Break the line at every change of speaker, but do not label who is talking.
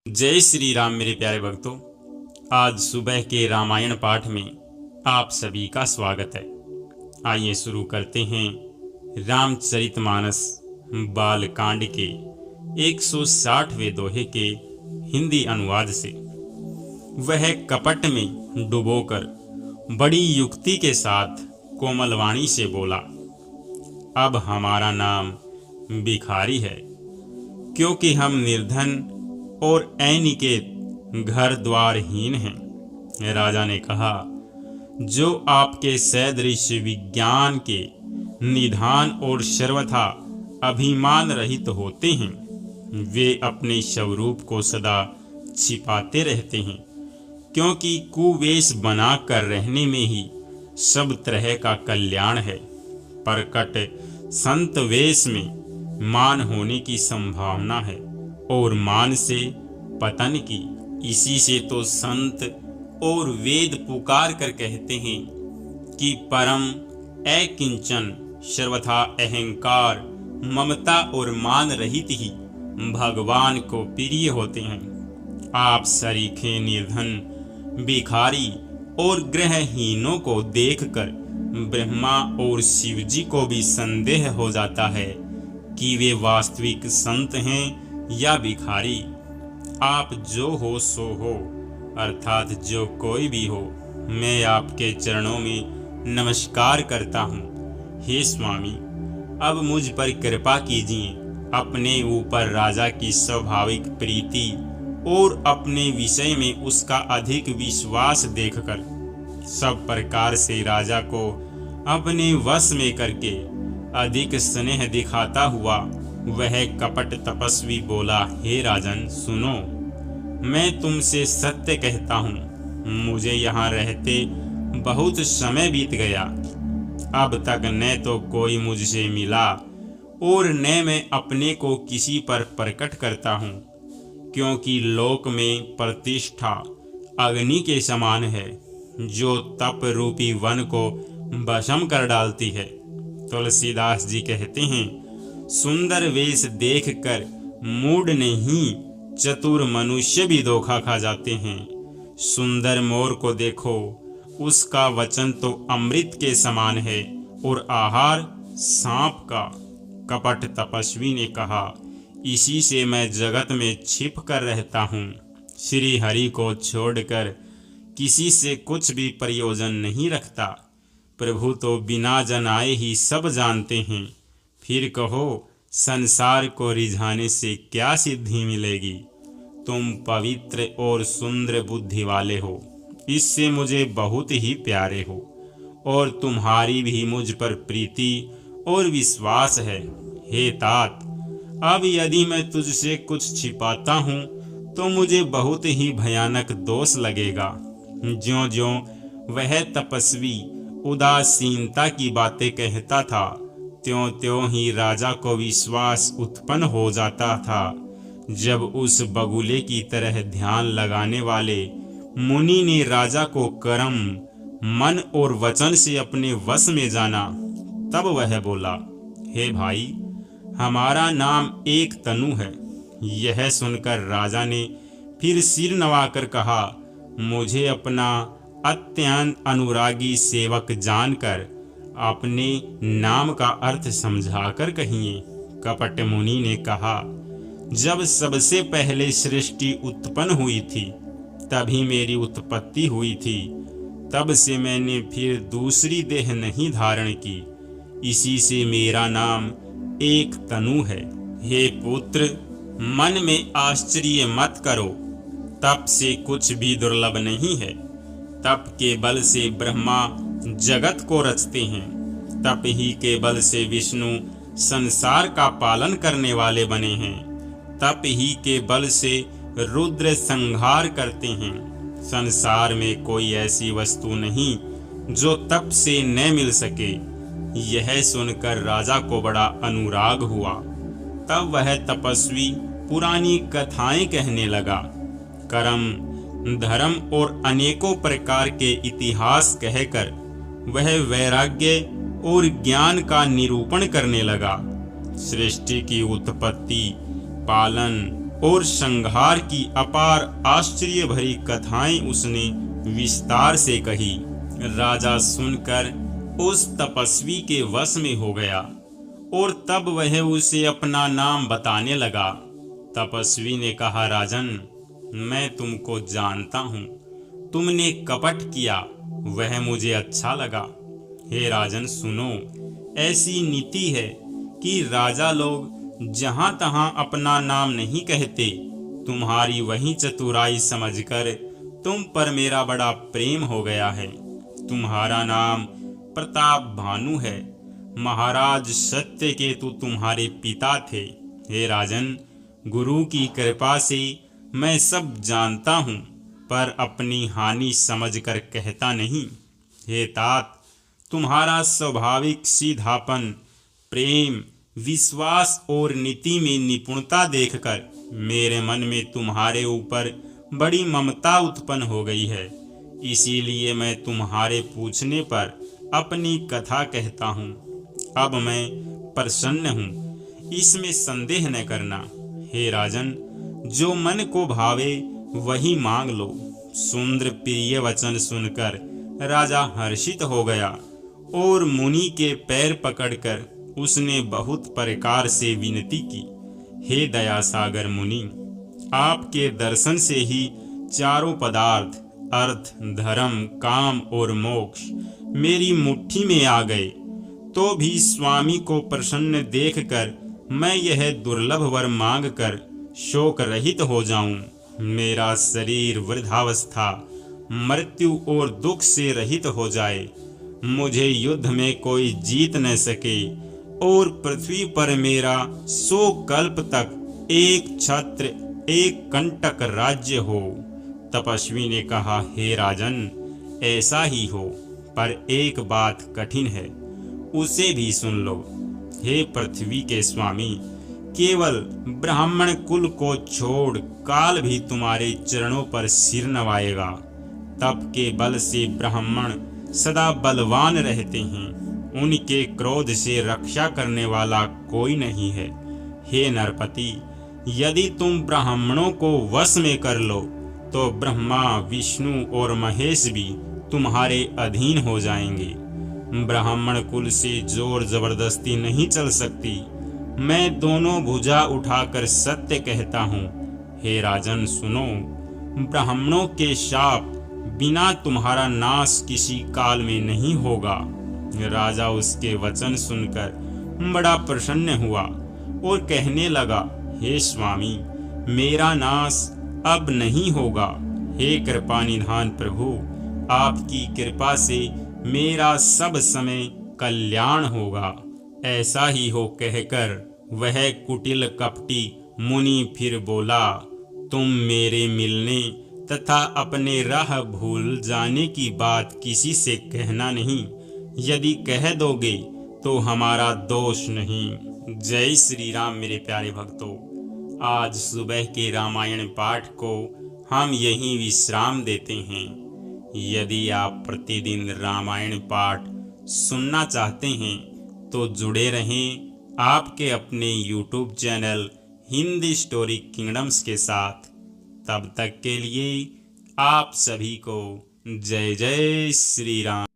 जय श्री राम मेरे प्यारे भक्तों। आज सुबह के रामायण पाठ में आप सभी का स्वागत है। आइए शुरू करते हैं रामचरितमानस बालकांड के 160वें दोहे के हिंदी अनुवाद से। वह कपट में डुबोकर बड़ी युक्ति के साथ कोमलवाणी से बोला, अब हमारा नाम भिखारी है, क्योंकि हम निर्धन और ऐनी के घर द्वारहीन हैं। राजा ने कहा, जो आपके सदृश विज्ञान के निधान और सर्वथा अभिमान रहित होते हैं, वे अपने स्वरूप को सदा छिपाते रहते हैं, क्योंकि कुवेश बनाकर रहने में ही सब तरह का कल्याण है। प्रकट संत वेश में मान होने की संभावना है और मान से पतन की। इसी से तो संत और वेद पुकार कर कहते हैं कि परम अकिंचन सर्वथा अहंकार ममता और मान रहित ही भगवान को प्रिय होते हैं। आप सरीखे निर्धन भिखारी और गृहहीनों को देखकर ब्रह्मा और शिव जी को भी संदेह हो जाता है कि वे वास्तविक संत हैं या भिखारी। आप जो हो सो हो, अर्थात जो कोई भी हो, मैं आपके चरणों में नमस्कार करता हूँ। हे स्वामी, अब मुझ पर कृपा कीजिए। अपने ऊपर राजा की स्वाभाविक प्रीति और अपने विषय में उसका अधिक विश्वास देखकर सब प्रकार से राजा को अपने वश में करके अधिक स्नेह दिखाता हुआ वह कपट तपस्वी बोला, हे राजन सुनो, मैं तुमसे सत्य कहता हूँ, मुझे यहाँ रहते बहुत समय बीत गया। अब तक न तो कोई मुझसे मिला और न मैं अपने को किसी पर प्रकट करता हूँ, क्योंकि लोक में प्रतिष्ठा अग्नि के समान है, जो तप रूपी वन को भस्म कर डालती है। तुलसीदास जी कहते हैं, सुंदर वेश देखकर मूढ़ नहीं, चतुर मनुष्य भी धोखा खा जाते हैं। सुंदर मोर को देखो, उसका वचन तो अमृत के समान है और आहार सांप का। कपट तपस्वी ने कहा, इसी से मैं जगत में छिप कर रहता हूँ। श्री हरि को छोड़कर किसी से कुछ भी प्रयोजन नहीं रखता। प्रभु तो बिना जनाए ही सब जानते हैं। फिर कहो, संसार को रिझाने से क्या सिद्धि मिलेगी? तुम पवित्र और सुंदर बुद्धि वाले हो, इससे मुझे बहुत ही प्यारे हो, और तुम्हारी भी मुझ पर प्रीति और विश्वास है। हे तात, अब यदि मैं तुझसे कुछ छिपाता हूँ तो मुझे बहुत ही भयानक दोष लगेगा। ज्यों-ज्यों वह तपस्वी उदासीनता की बातें कहता था, त्यों-त्यों ही राजा को विश्वास उत्पन्न हो जाता था। जब उस बगुले की तरह ध्यान लगाने वाले मुनि ने राजा को कर्म, मन और वचन से अपने वश में जाना, तब वह बोला, हे भाई, हमारा नाम एक तनु है। यह सुनकर राजा ने फिर सिर नवाकर कहा, मुझे अपना अत्यंत अनुरागी सेवक जानकर अपने नाम का अर्थ समझाकर कहिए। कपट मुनि ने कहा, जब सबसे पहले सृष्टि उत्पन्न हुई थी तभी मेरी उत्पत्ति हुई थी, तब से मैंने फिर दूसरी देह नहीं धारण की, इसी से मेरा नाम एक तनु है। हे पुत्र, मन में आश्चर्य मत करो, तप से कुछ भी दुर्लभ नहीं है। तप के बल से ब्रह्मा जगत को रचते हैं, तप ही के बल से विष्णु संसार का पालन करने वाले बने हैं, तप ही के बल से रुद्र संहार करते हैं। संसार में कोई ऐसी वस्तु नहीं जो तप से न मिल सके। यह सुनकर राजा को बड़ा अनुराग हुआ। तब वह तपस्वी पुरानी कथाएं कहने लगा। कर्म, धर्म और अनेकों प्रकार के इतिहास कहकर वह वैराग्य और ज्ञान का निरूपण करने लगा। सृष्टि की उत्पत्ति, पालन, और संहार की अपार आश्चर्य भरी कथाएं उसने विस्तार से कही। राजा सुनकर उस तपस्वी के वश में हो गया और तब वह उसे अपना नाम बताने लगा। तपस्वी ने कहा, राजन, मैं तुमको जानता हूँ, तुमने कपट किया, वह मुझे अच्छा लगा। हे राजन सुनो, ऐसी नीति है कि राजा लोग जहां तहां अपना नाम नहीं कहते। तुम्हारी वही चतुराई समझकर तुम पर मेरा बड़ा प्रेम हो गया है। तुम्हारा नाम प्रताप भानु है। महाराज सत्यकेतु तुम्हारे पिता थे। हे राजन, गुरु की कृपा से मैं सब जानता हूँ, पर अपनी हानि समझकर कहता नहीं। हे तात, तुम्हारा स्वाभाविक सीधापन, प्रेम, विश्वास और नीति में निपुणता देखकर मेरे मन में तुम्हारे ऊपर बड़ी ममता उत्पन्न हो गई है। इसीलिए मैं तुम्हारे पूछने पर अपनी कथा कहता हूँ। अब मैं प्रसन्न हूँ, इसमें संदेह न करना। हे राजन, जो मन को भावे वही मांग लो। सुंदर प्रिय वचन सुनकर राजा हर्षित हो गया और मुनि के पैर पकड़कर उसने बहुत प्रकार से विनती की। हे दया सागर मुनि, आपके दर्शन से ही चारों पदार्थ अर्थ, धर्म, काम और मोक्ष मेरी मुट्ठी में आ गए। तो भी स्वामी को प्रसन्न देखकर मैं यह दुर्लभ वर मांगकर शोक रहित हो जाऊं। मेरा शरीर वृद्धावस्था, मृत्यु और दुख से रहित हो जाए। मुझे युद्ध में कोई जीत न सके और पृथ्वी पर मेरा 100 कल्प तक एक छत्र, एक कंटक राज्य हो। तपस्वी ने कहा, हे राजन, ऐसा ही हो, पर एक बात कठिन है, उसे भी सुन लो। हे पृथ्वी के स्वामी, केवल ब्राह्मण कुल को छोड़ काल भी तुम्हारे चरणों पर सिर नवाएगा। तप के बल से ब्राह्मण सदा बलवान रहते हैं। उनके क्रोध से रक्षा करने वाला कोई नहीं है। हे नरपति, यदि तुम ब्राह्मणों को वश में कर लो तो ब्रह्मा, विष्णु और महेश भी तुम्हारे अधीन हो जाएंगे। ब्राह्मण कुल से जोर जबरदस्ती नहीं चल सकती। मैं दोनों भुजा उठाकर सत्य कहता हूँ। हे राजन सुनो, ब्राह्मणों के शाप बिना तुम्हारा नाश किसी काल में नहीं होगा। राजा उसके वचन सुनकर बड़ा प्रसन्न हुआ और कहने लगा, हे स्वामी, मेरा नाश अब नहीं होगा। हे कृपा निधान प्रभु, आपकी कृपा से मेरा सब समय कल्याण होगा। ऐसा ही हो कहकर वह कुटिल कपटी मुनि फिर बोला, तुम मेरे मिलने तथा अपने राह भूल जाने की बात किसी से कहना नहीं। यदि कह दोगे तो हमारा दोष नहीं। जय श्री राम। मेरे प्यारे भक्तों, आज सुबह के रामायण पाठ को हम यहीं विश्राम देते हैं। यदि आप प्रतिदिन रामायण पाठ सुनना चाहते हैं तो जुड़े रहें आपके अपने YouTube channel Hindi story kingdoms के साथ। तब तक के लिए आप सभी को जय जय श्री राम।